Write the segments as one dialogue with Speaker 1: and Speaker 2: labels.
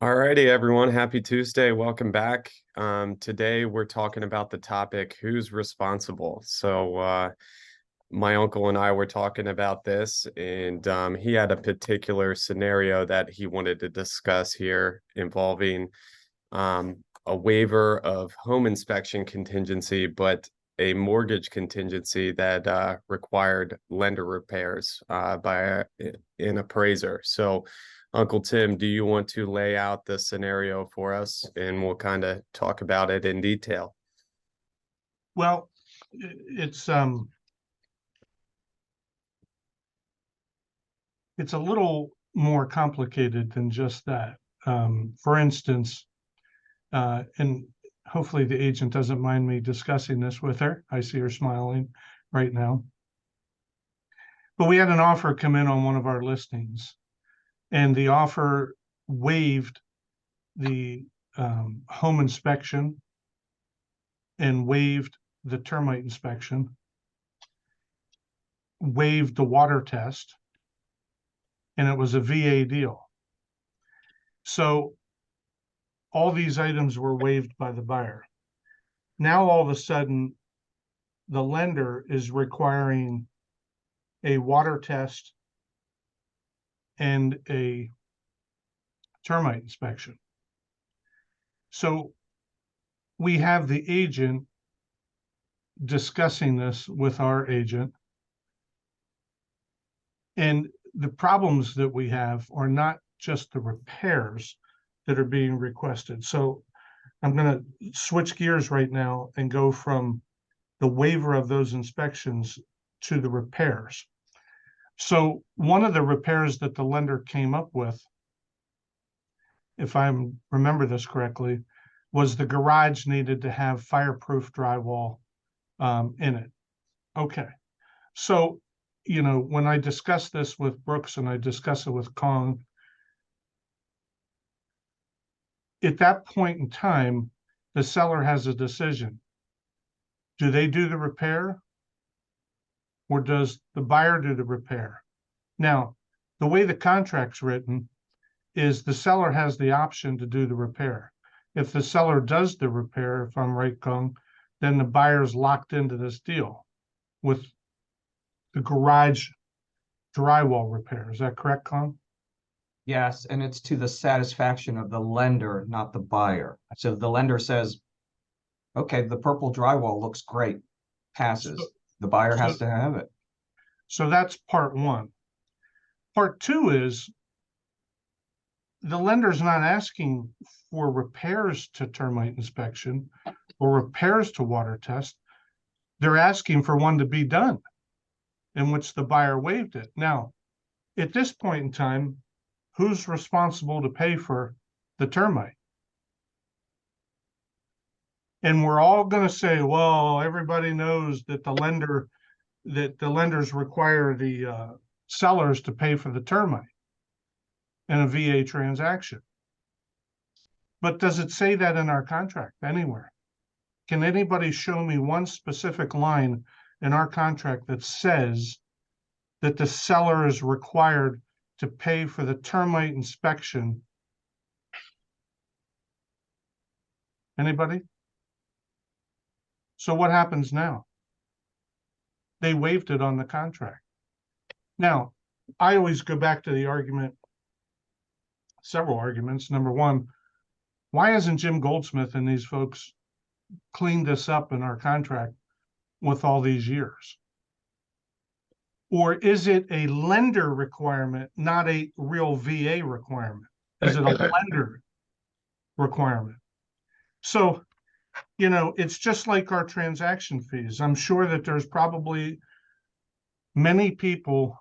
Speaker 1: Alrighty, everyone. Happy Tuesday. Welcome back. Today we're talking about the topic, who's responsible? My uncle and I were talking about this, and he had a particular scenario that he wanted to discuss here involving a waiver of home inspection contingency, but a mortgage contingency that required lender repairs by an appraiser. So, Uncle Tim, do you want to lay out the scenario for us and we'll kind of talk about it in detail?
Speaker 2: Well, it's a little more complicated than just that. For instance, and hopefully the agent doesn't mind me discussing this with her. I see her smiling right now. But we had an offer come in on one of our listings, and the offer waived the home inspection and waived the termite inspection, waived the water test, and it was a VA deal. So all these items were waived by the buyer. Now, all of a sudden, the lender is requiring a water test and a termite inspection. So we have the agent discussing this with our agent. And the problems that we have are not just the repairs that are being requested. So I'm going to switch gears right now and go from the waiver of those inspections to the repairs. So one of the repairs that the lender came up with, if I remember this correctly, was the garage needed to have fireproof drywall in it. Okay. So, when I discuss this with Brooks and I discuss it with Kong, at that point in time, the seller has a decision. Do they do the repair, or does the buyer do the repair? Now, the way the contract's written is the seller has the option to do the repair. If the seller does the repair, if I'm right, Kong, then the buyer's locked into this deal with the garage drywall repair. Is that correct, Kong?
Speaker 3: Yes, and it's to the satisfaction of the lender, not the buyer. So if the lender says, okay, the purple drywall looks great, passes. The buyer has to have it.
Speaker 2: So that's part one. Part two is the lender's not asking for repairs to termite inspection or repairs to water test. They're asking for one to be done, in which the buyer waived it. Now, at this point in time, who's responsible to pay for the termite? And we're all going to say, well, everybody knows that the lenders require the sellers to pay for the termite in a VA transaction. But does it say that in our contract anywhere? Can anybody show me one specific line in our contract that says that the seller is required to pay for the termite inspection? Anybody? So what happens now? They waived it on the contract. Now, I always go back to the argument, several arguments. Number one, why hasn't Jim Goldsmith and these folks cleaned this up in our contract with all these years? Or is it a lender requirement, not a real VA requirement? Is it a lender requirement? So, it's just like our transaction fees. I'm sure that there's probably many people,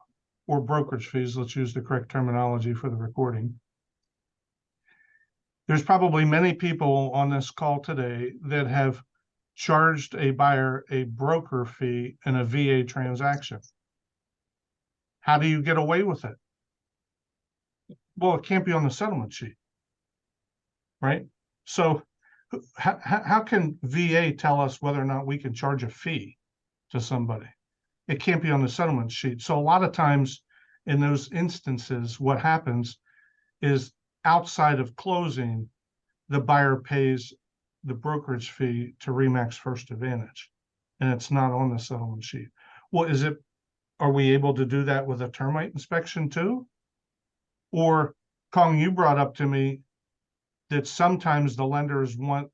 Speaker 2: or brokerage fees, let's use the correct terminology for the recording. There's probably many people on this call today that have charged a buyer a broker fee in a VA transaction. How do you get away with it? Well, it can't be on the settlement sheet, right? So how can VA tell us whether or not we can charge a fee to somebody? It can't be on the settlement sheet. So a lot of times in those instances, what happens is outside of closing, the buyer pays the brokerage fee to Remax First Advantage, and it's not on the settlement sheet. Well, are we able to do that with a termite inspection too? Or, Kong, you brought up to me that sometimes the lenders want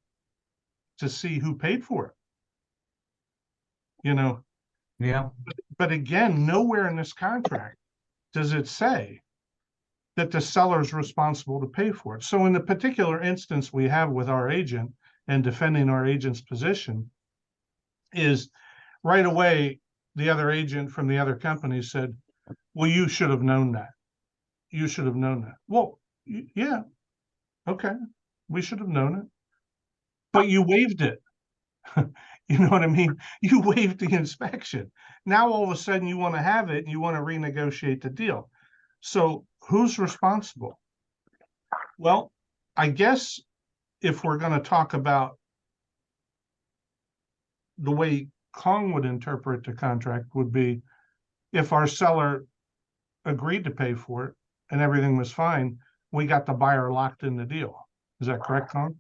Speaker 2: to see who paid for it.
Speaker 3: Yeah.
Speaker 2: But again, nowhere in this contract does it say that the seller is responsible to pay for it. So in the particular instance we have with our agent and defending our agent's position is right away, the other agent from the other company said, well, you should have known that. You should have known that. Well, yeah, okay, we should have known it. But you waived it. You know what I mean? You waived the inspection. Now all of a sudden you want to have it and you want to renegotiate the deal. So who's responsible? Well, I guess if we're going to talk about the way Kong would interpret the contract would be if our seller agreed to pay for it and everything was fine, we got the buyer locked in the deal. Is that correct, Kong?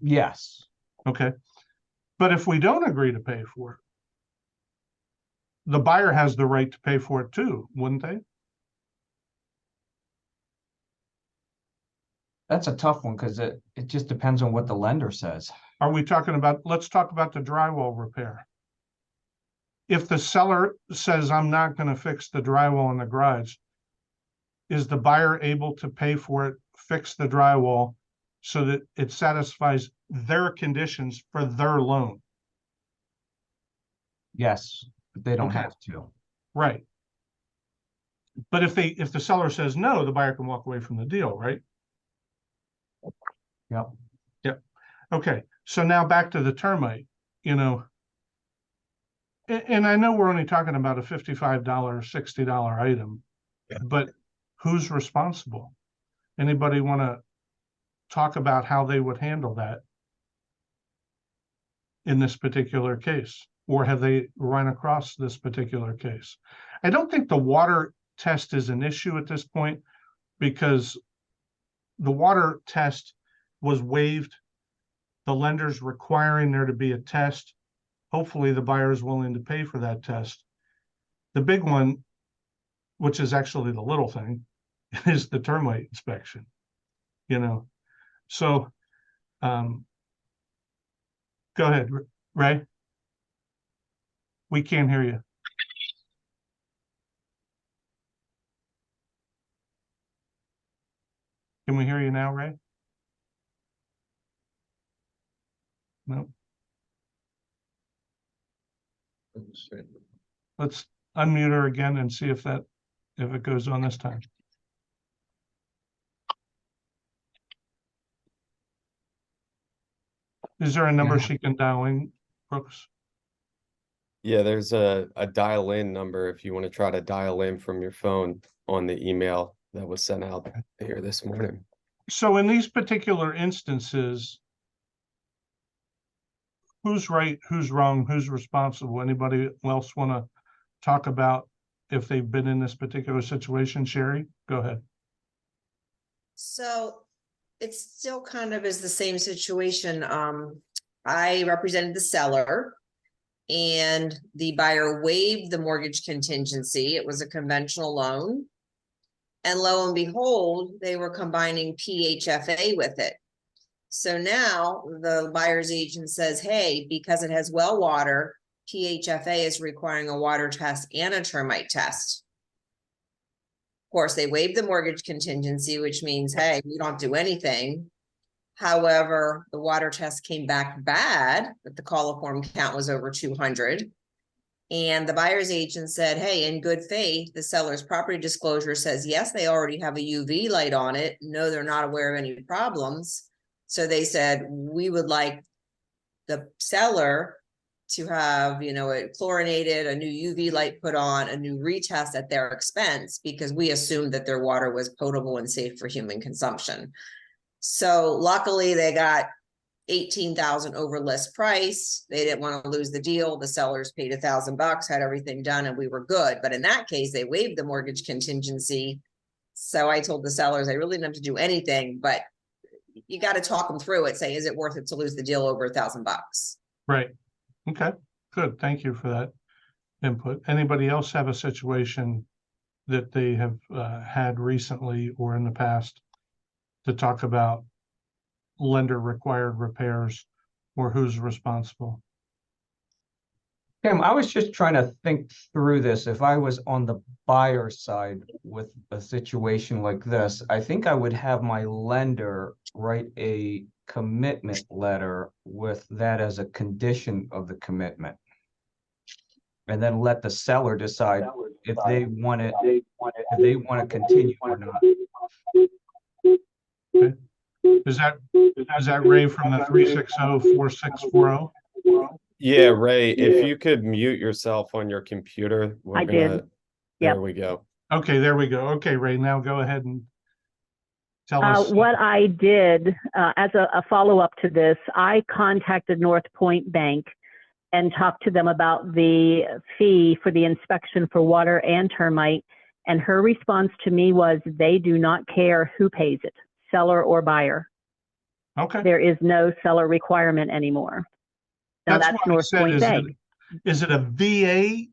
Speaker 3: Yes.
Speaker 2: Okay. But if we don't agree to pay for it, the buyer has the right to pay for it too, wouldn't they?
Speaker 3: That's a tough one because it just depends on what the lender says.
Speaker 2: Are we talking about, let's talk about the drywall repair. If the seller says, I'm not going to fix the drywall in the garage, is the buyer able to pay for it, fix the drywall so that it satisfies their conditions for their loan?
Speaker 3: Yes, but they don't
Speaker 2: Okay.
Speaker 3: have to.
Speaker 2: Right. But if the seller says no, the buyer can walk away from the deal, right?
Speaker 3: Yep.
Speaker 2: Yep. Okay. So now back to the termite, and I know we're only talking about a $55, $60 item, but who's responsible? Anybody want to talk about how they would handle that in this particular case? Or have they run across this particular case? I don't think the water test is an issue at this point because the water test was waived. The lender's requiring there to be a test. Hopefully the buyer is willing to pay for that test. The big one, which is actually the little thing, is the termite inspection, So go ahead, Ray. We can't hear you. Can we hear you now, Ray? No. Let's unmute her again and see if it goes on this time. Is there a number she can dial in, Brooks?
Speaker 1: Yeah, there's a dial-in number if you want to try to dial in from your phone on the email that was sent out here this morning.
Speaker 2: So in these particular instances, who's right, who's wrong, who's responsible? Anybody else want to talk about if they've been in this particular situation? Sherry, go ahead.
Speaker 4: So it still kind of is the same situation. I represented the seller and the buyer waived the mortgage contingency. It was a conventional loan. And lo and behold, they were combining PHFA with it. So now the buyer's agent says, hey, because it has well water, PHFA is requiring a water test and a termite test. Of course, they waived the mortgage contingency, which means, hey, we don't do anything. However, the water test came back bad, but the coliform count was over 200. And the buyer's agent said, hey, in good faith, the seller's property disclosure says, yes, they already have a UV light on it. No, they're not aware of any problems. So they said, we would like the seller to have, it chlorinated, a new UV light put on, a new retest at their expense, because we assumed that their water was potable and safe for human consumption. So luckily they got 18,000 over list price. They didn't want to lose the deal. The sellers paid $1,000, had everything done, and we were good. But in that case, they waived the mortgage contingency, So I told the sellers, I really didn't have to do anything, but you got to talk them through it. Say, is it worth it to lose the deal over $1,000?
Speaker 2: Right. Okay, good. Thank you for that input. Anybody else have a situation that they have had recently or in the past to talk about lender required repairs or who's responsible?
Speaker 3: Tim, I was just trying to think through this. If I was on the buyer side with a situation like this, I think I would have my lender write a commitment letter with that as a condition of the commitment. And then let the seller decide if they want it, if they want to continue or not.
Speaker 2: Is that Ray from the 360-4640?
Speaker 1: Yeah, Ray, if you could mute yourself on your computer, we're
Speaker 5: I
Speaker 1: gonna,
Speaker 5: did.
Speaker 1: there
Speaker 5: Yep.
Speaker 1: we go.
Speaker 2: Okay, there we go. Okay, Ray, now go ahead and tell us.
Speaker 5: What I did as a follow-up to this, I contacted North Point Bank and talked to them about the fee for the inspection for water and termite. And her response to me was they do not care who pays it, seller or buyer.
Speaker 2: Okay.
Speaker 5: There is no seller requirement anymore. Now that's
Speaker 2: what I
Speaker 5: North
Speaker 2: said,
Speaker 5: Point Bank.
Speaker 2: Is it a VA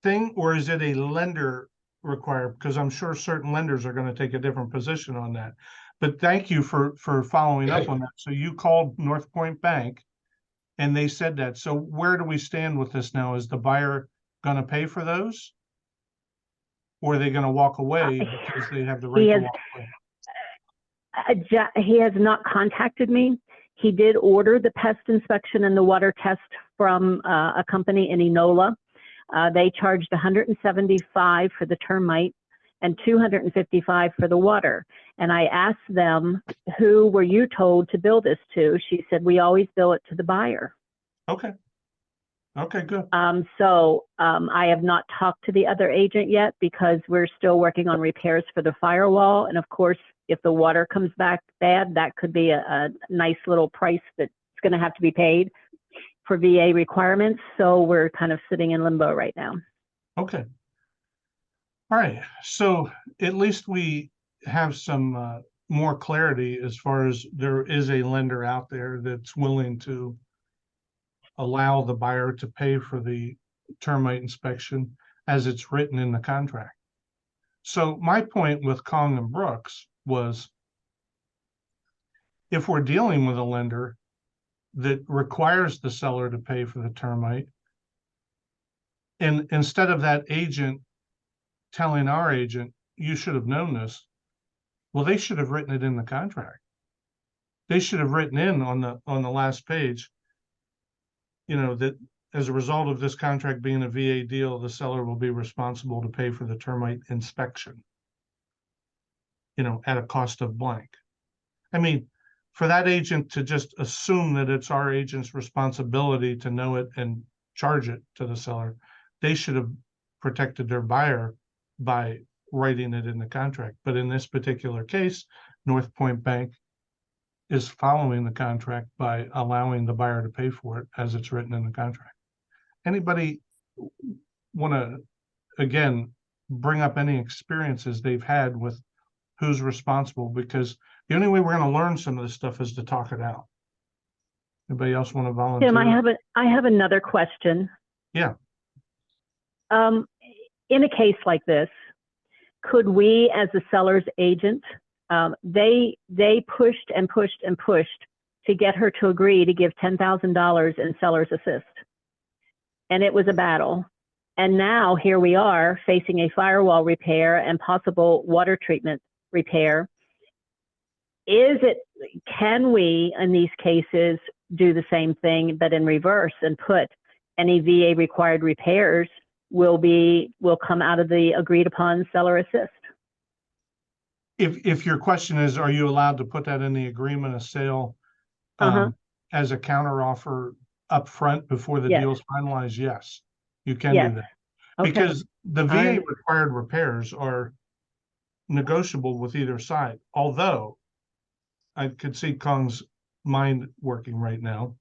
Speaker 2: thing or is it a lender required? Because I'm sure certain lenders are going to take a different position on that. But thank you for following up on that. So you called North Point Bank and they said that. So where do we stand with this now? Is the buyer going to pay for those? Or are they going to walk away because they have the right to walk away?
Speaker 5: He has not contacted me. He did order the pest inspection and the water test from a company in Enola. They charged $175 for the termite and $255 for the water. And I asked them, who were you told to bill this to? She said, we always bill it to the buyer.
Speaker 2: Okay. Okay, good.
Speaker 5: I have not talked to the other agent yet because we're still working on repairs for the firewall. And of course, if the water comes back bad, that could be a nice little price that's going to have to be paid for VA requirements. So we're kind of sitting in limbo right now.
Speaker 2: Okay. All right. So at least we have some more clarity as far as there is a lender out there that's willing to allow the buyer to pay for the termite inspection as it's written in the contract. So my point with Kong and Brooks was, if we're dealing with a lender that requires the seller to pay for the termite, and instead of that agent telling our agent, you should have known this, well, they should have written it in the contract. They should have written in on the last page, you know, that as a result of this contract being a VA deal, the seller will be responsible to pay for the termite inspection, you know, at a cost of blank. I mean, for that agent to just assume that it's our agent's responsibility to know it and charge it to the seller, they should have protected their buyer by writing it in the contract. But in this particular case, North Point Bank is following the contract by allowing the buyer to pay for it as it's written in the contract. Anybody want to, again, bring up any experiences they've had with who's responsible? Because the only way we're going to learn some of this stuff is to talk it out. Anybody else want to volunteer?
Speaker 5: Tim, I have another question.
Speaker 2: Yeah.
Speaker 5: In a case like this, could we, as the seller's agent, they pushed and pushed and pushed to get her to agree to give $10,000 in seller's assist. And it was a battle. And now here we are facing a firewall repair and possible water treatment repair. Can we, in these cases, do the same thing, but in reverse and put any VA required repairs will come out of the agreed upon seller assist?
Speaker 2: If your question is, are you allowed to put that in the agreement of sale as a counter offer up front before the deal is finalized? Yes, you can do that. Okay. Because the VA required repairs are negotiable with either side. Although I could see Kong's mind working right now.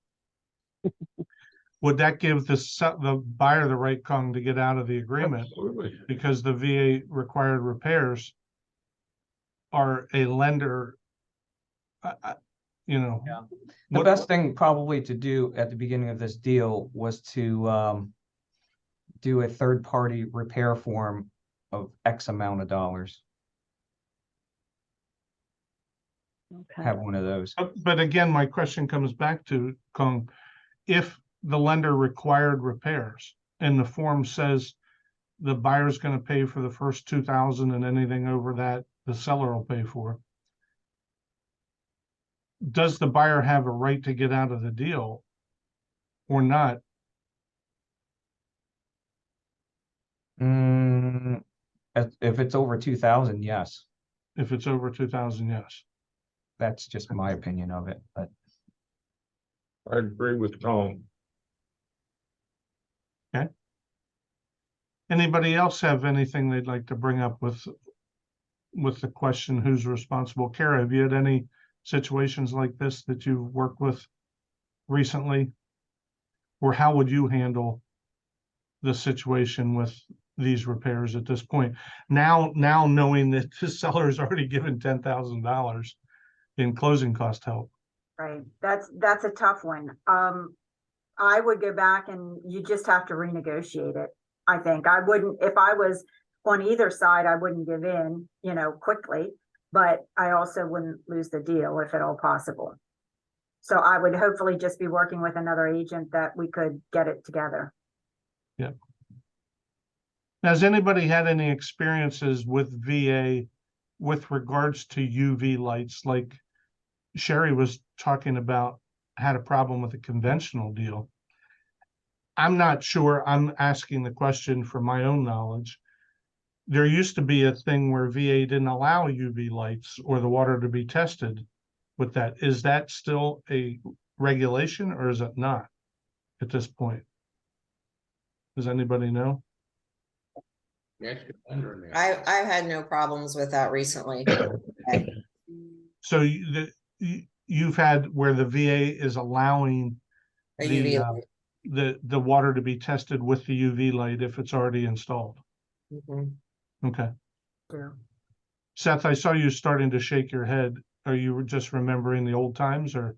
Speaker 2: Would that give the buyer the right, Kong, to get out of the agreement?
Speaker 1: Absolutely.
Speaker 2: Because the VA required repairs are a lender, you know.
Speaker 3: Yeah. The
Speaker 2: what-
Speaker 3: best thing probably to do at the beginning of this deal was to do a third-party repair form of X amount of dollars.
Speaker 5: Okay.
Speaker 3: Have one of those.
Speaker 2: But again, my question comes back to, Kong, if the lender required repairs and the form says the buyer's gonna pay for the first 2,000 and anything over that, the seller will pay for. Does the buyer have a right to get out of the deal or not?
Speaker 3: If it's over 2,000, yes.
Speaker 2: If it's over 2,000, yes.
Speaker 3: That's just my opinion of it, but
Speaker 6: I agree with Tom.
Speaker 2: Anybody else have anything they'd like to bring up with the question, who's responsible? Kara, have you had any situations like this that you've worked with recently? Or how would you handle the situation with these repairs at this point? Now knowing that the seller's already given $10,000 in closing cost help.
Speaker 7: Right, that's a tough one. I would go back and you just have to renegotiate it. I think I wouldn't, if I was on either side, I wouldn't give in, you know, quickly, but I also wouldn't lose the deal if at all possible. So I would hopefully just be working with another agent that we could get it together.
Speaker 2: Yeah. Has anybody had any experiences with VA with regards to UV lights? Like Sherry was talking about, had a problem with a conventional deal. I'm not sure. I'm asking the question for my own knowledge. There used to be a thing where VA didn't allow UV lights or the water to be tested with that. Is that still a regulation or is it not at this point? Does anybody know?
Speaker 4: I've had no problems with that recently.
Speaker 2: So you've had where the VA is allowing
Speaker 4: A UV light.
Speaker 2: the water to be tested with the UV light if it's already installed.
Speaker 4: Mhm.
Speaker 2: Okay.
Speaker 7: Yeah.
Speaker 2: Seth, I saw you starting to shake your head. Are you just remembering the old times or?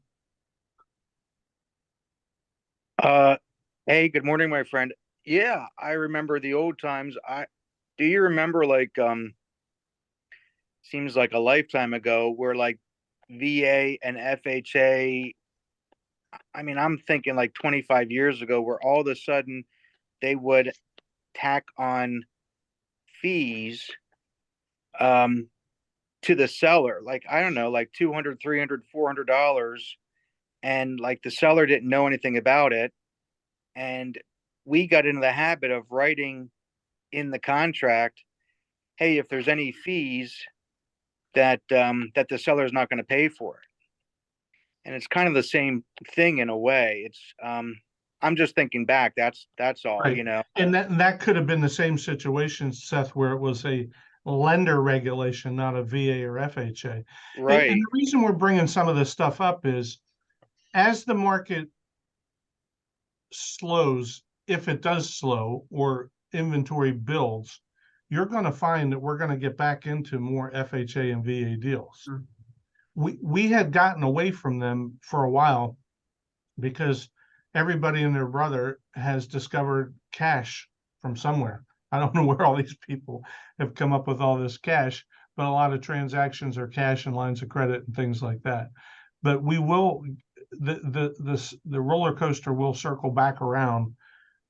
Speaker 8: Hey, good morning, my friend. Yeah, I remember the old times. Do you remember seems like a lifetime ago where like VA and FHA, I mean, I'm thinking like 25 years ago, where all of a sudden they would tack on fees to the seller, like, I don't know, like $200, $300, $400. And like the seller didn't know anything about it. And we got into the habit of writing in the contract, hey, if there's any fees that the seller is not going to pay for it. And it's kind of the same thing in a way. It's I'm just thinking back. That's all,
Speaker 2: Right.
Speaker 8: you know.
Speaker 2: And that could have been the same situation, Seth, where it was a lender regulation, not a VA or FHA.
Speaker 8: Right.
Speaker 2: And the reason we're bringing some of this stuff up is as the market slows, if it does slow or inventory builds, you're going to find that we're going to get back into more FHA and VA deals. We had gotten away from them for a while because everybody and their brother has discovered cash from somewhere. I don't know where all these people have come up with all this cash, but a lot of transactions are cash and lines of credit and things like that. But we will, the roller coaster will circle back around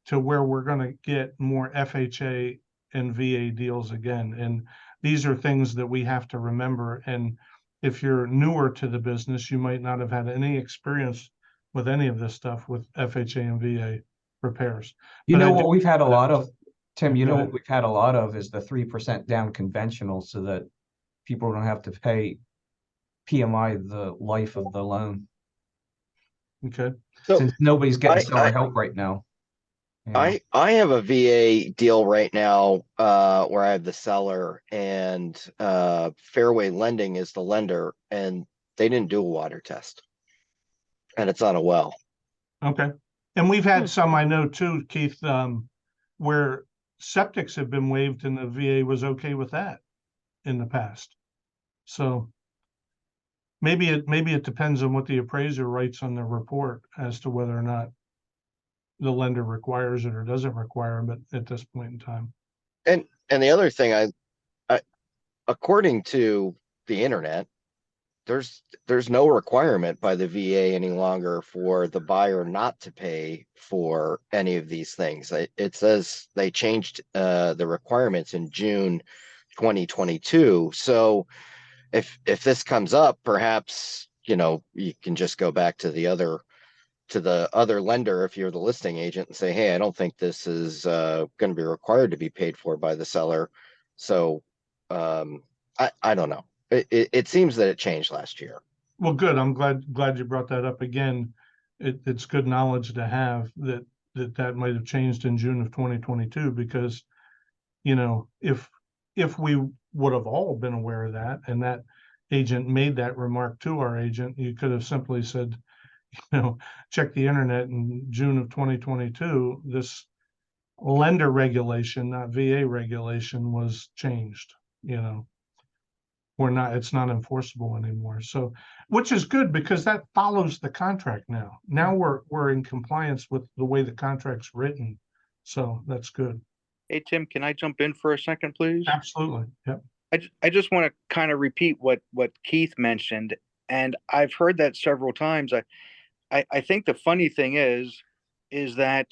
Speaker 2: to where we're going to get more FHA and VA deals again. And these are things that we have to remember. And if you're newer to the business, you might not have had any experience with any of this stuff with FHA and VA repairs.
Speaker 3: you
Speaker 2: But
Speaker 3: know
Speaker 2: I
Speaker 3: what
Speaker 2: do-
Speaker 3: we've had a lot of, Tim, you
Speaker 2: Go
Speaker 3: know
Speaker 2: ahead.
Speaker 3: what we've had a lot of is the 3% down conventional so that people don't have to pay PMI the life of the loan.
Speaker 2: Okay.
Speaker 9: So
Speaker 3: Since nobody's getting
Speaker 9: I-
Speaker 3: seller help right now. You know?
Speaker 9: I have a VA deal right now where I have the seller and Fairway Lending is the lender and they didn't do a water test. And it's on a well.
Speaker 2: Okay. And we've had some, I know too, Keith, where septics have been waived and the VA was okay with that in the past. So maybe it depends on what the appraiser writes on the report as to whether or not the lender requires it or doesn't require it at this point in time.
Speaker 9: And the other thing, I according to the internet, there's no requirement by the VA any longer for the buyer not to pay for any of these things. It says they changed the requirements in June 2022. So if this comes up, perhaps, you know, you can just go back to the other lender if you're the listing agent and say, hey, I don't think this is going to be required to be paid for by the seller. So I don't know. It seems that it changed last year.
Speaker 2: Well, good. I'm glad you brought that up again. It's good knowledge to have that might have changed in June of 2022, because, you know, if we would have all been aware of that and that agent made that remark to our agent, you could have simply said, you know, check the internet in June of 2022, this lender regulation, not VA regulation, was changed, you know. It's not enforceable anymore. So, which is good, because that follows the contract now. Now we're in compliance with the way the contract's written. So that's good.
Speaker 8: Hey, Tim, can I jump in for a second, please?
Speaker 2: Absolutely. Yep.
Speaker 8: I just want to kind of repeat what Keith mentioned, and I've heard that several times. I think the funny thing is that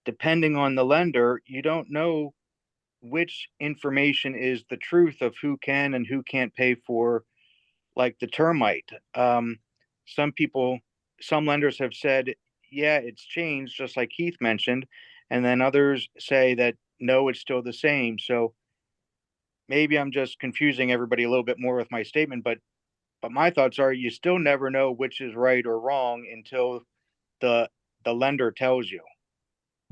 Speaker 8: depending on the lender, you don't know which information is the truth of who can and who can't pay for, like, the termite. Some lenders have said, yeah, it's changed, just like Keith mentioned, and then others say that no, it's still the same. So maybe I'm just confusing everybody a little bit more with my statement, but my thoughts are, you still never know which is right or wrong until the lender tells you.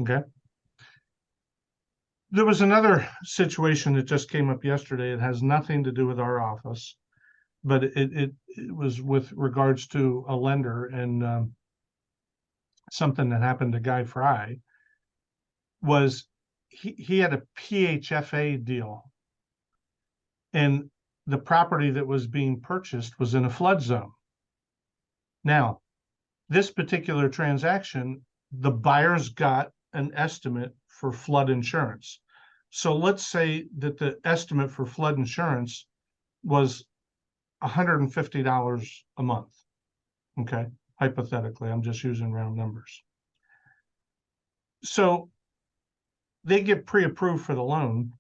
Speaker 2: Okay. There was another situation that just came up yesterday. It has nothing to do with our office, but it was with regards to a lender, and something that happened to Guy Fry was he had a PHFA deal, and the property that was being purchased was in a flood zone. Now, this particular transaction, the buyers got an estimate for flood insurance. So let's say that the estimate for flood insurance was $150 a month. Okay, hypothetically, I'm just using round numbers. So they get pre-approved for the loan.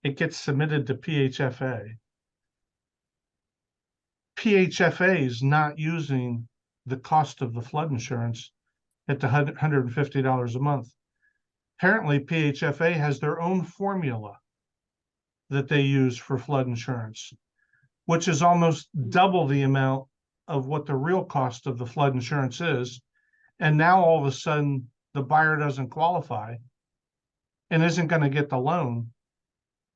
Speaker 2: It gets submitted to PHFA. PHFA is not using the cost of the flood insurance at the $150 a month. Apparently, PHFA has their own formula that they use for flood insurance, which is almost double the amount of what the real cost of the flood insurance is. And now all of a sudden, the buyer doesn't qualify and isn't going to get the loan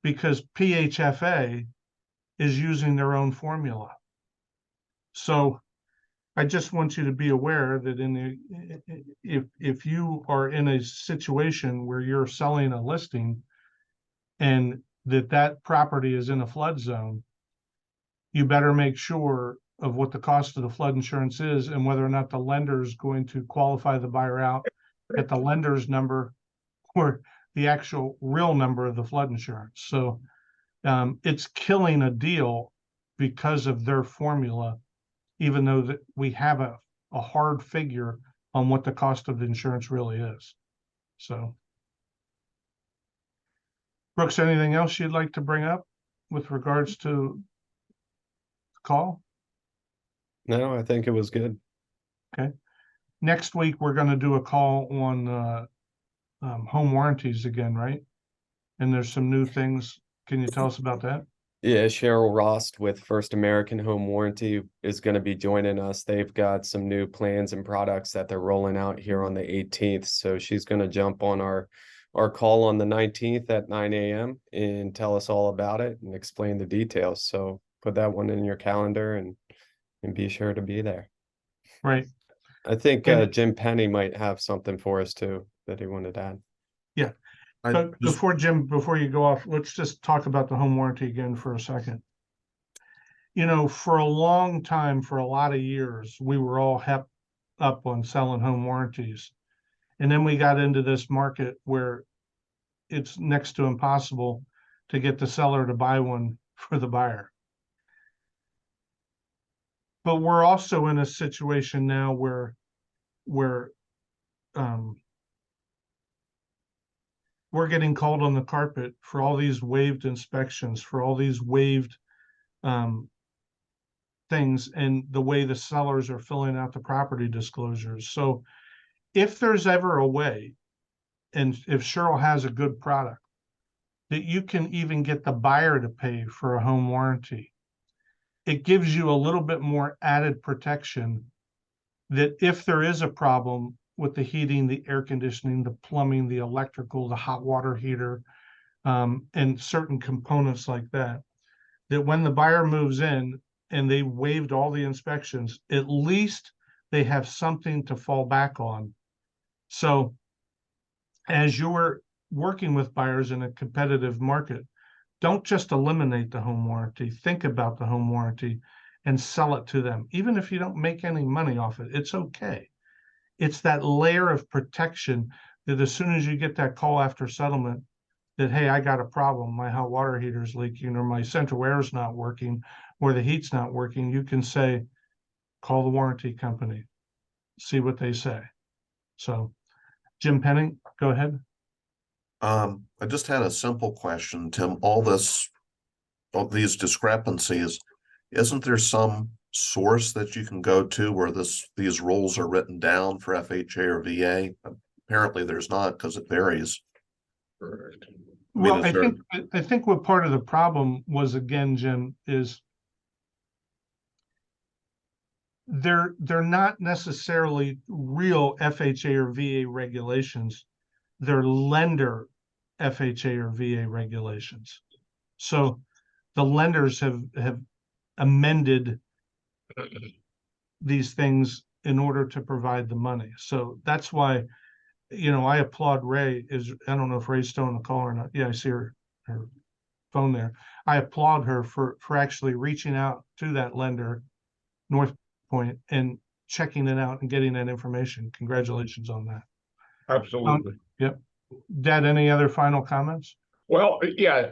Speaker 2: because PHFA is using their own formula. So I just want you to be aware that if you are in a situation where you're selling a listing and that property is in a flood zone, you better make sure of what the cost of the flood insurance is and whether or not the lender is going to qualify the buyer out at the lender's number or the actual real number of the flood insurance. So it's killing a deal because of their formula, even though that we have a hard figure on what the cost of the insurance really is. So, Brooks, anything else you'd like to bring up with regards to the call?
Speaker 1: No, I think it was good.
Speaker 2: Okay. Next week, we're going to do a call on home warranties again, right? And there's some new things. Can you tell us about that?
Speaker 1: Yeah, Cheryl Rost with First American Home Warranty is going to be joining us. They've got some new plans and products that they're rolling out here on the 18th. So she's going to jump on our call on the 19th at 9 a.m. and tell us all about it and explain the details. So put that one in your calendar and be sure to be there.
Speaker 2: Right.
Speaker 1: I think Jim Penny might have something for us too that he wanted to add.
Speaker 2: Yeah. But before you go off, let's just talk about the home warranty again for a second. you know, for a long time, for a lot of years, we were all hepped up on selling home warranties. And then we got into this market where it's next to impossible to get the seller to buy one for the buyer. But we're also in a situation now where we're getting called on the carpet for all these waived inspections, for all these waived things, and the way the sellers are filling out the property disclosures. So if there's ever a way, and if Cheryl has a good product, that you can even get the buyer to pay for a home warranty, it gives you a little bit more added protection that if there is a problem with the heating, the air conditioning, the plumbing, the electrical, the hot water heater, and certain components like that, that when the buyer moves in and they waived all the inspections, at least they have something to fall back on. So as you're working with buyers in a competitive market, don't just eliminate the home warranty. Think about the home warranty and sell it to them. Even if you don't make any money off it, it's okay. It's that layer of protection that as soon as you get that call after settlement that, hey, I got a problem, my hot water heater's leaking, or my central air is not working, or the heat's not working, you can say, call the warranty company, see what they say. So Jim Penning, go ahead.
Speaker 10: I just had a simple question, Tim. All these discrepancies, isn't there some source that you can go to where these rules are written down for FHA or VA? Apparently there's not, because it varies.
Speaker 2: Well, I think what part of the problem was, again, Jim, is they're not necessarily real FHA or VA regulations. They're lender FHA or VA regulations. So the lenders have amended these things in order to provide the money. So that's why, you know, I applaud Ray. I don't know if Ray's still on the call or not. Yeah, I see her phone there. I applaud her for actually reaching out to that lender, North Point, and checking it out and getting that information. Congratulations on that.
Speaker 6: Absolutely.
Speaker 2: Yep. Dad, any other final comments?
Speaker 6: Well, yeah,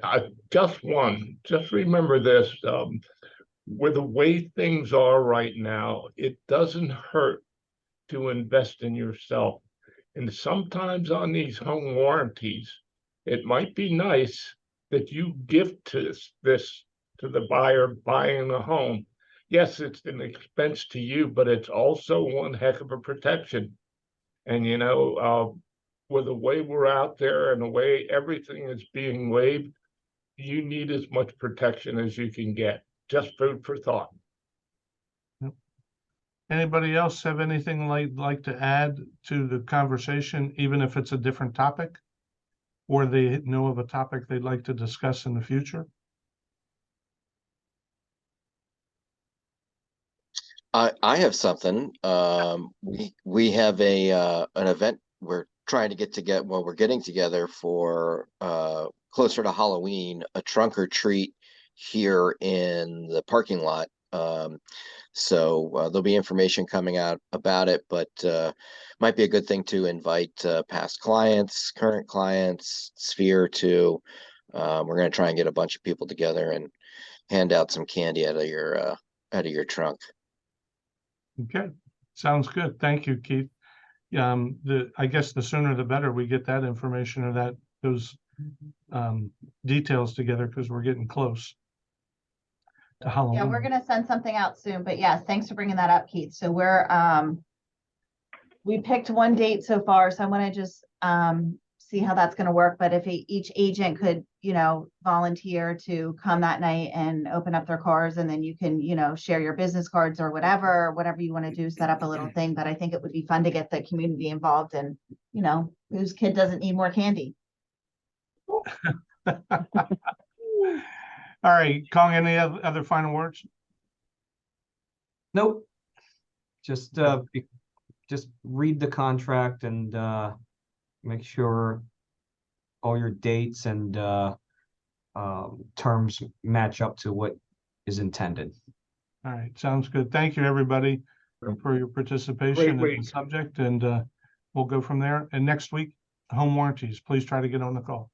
Speaker 6: just one. Just remember this, with the way things are right now, it doesn't hurt to invest in yourself. And sometimes on these home warranties, it might be nice that you gift this to the buyer buying the home. Yes, it's an expense to you, but it's also one heck of a protection. And, you know, with the way we're out there and the way everything is being waived, you need as much protection as you can get. Just food for thought.
Speaker 2: Anybody else have anything like to add to the conversation, even if it's a different topic, or they know of a topic they'd like to discuss in the future?
Speaker 9: I have something. We have an event we're trying to get together. Well, we're getting together for closer to Halloween, a trunk or treat here in the parking lot. So there'll be information coming out about it, but might be a good thing to invite past clients, current clients, Sphere to. We're going to try and get a bunch of people together and hand out some candy out of your trunk.
Speaker 2: Okay, sounds good. Thank you, Keith. I guess the sooner the better we get that information or those details together, because we're getting close to Halloween.
Speaker 11: Yeah, we're gonna send something out soon, but yes, thanks for bringing that up, Keith. So we picked one date so far, so I want to just see how that's going to work. But if each agent could, you know, volunteer to come that night and open up their cars, and then you can, you know, share your business cards or whatever you want to do, set up a little thing. But I think it would be fun to get the community involved, and, you know, whose kid doesn't need more candy?
Speaker 2: All right, Kong, any other final words?
Speaker 3: Nope. Just read the contract and make sure all your dates and terms match up to what is intended.
Speaker 2: All right, sounds good. Thank you, everybody, for your participation in the
Speaker 6: week.
Speaker 2: subject, and we'll go from there. And next week, home warranties, please try to get on the call.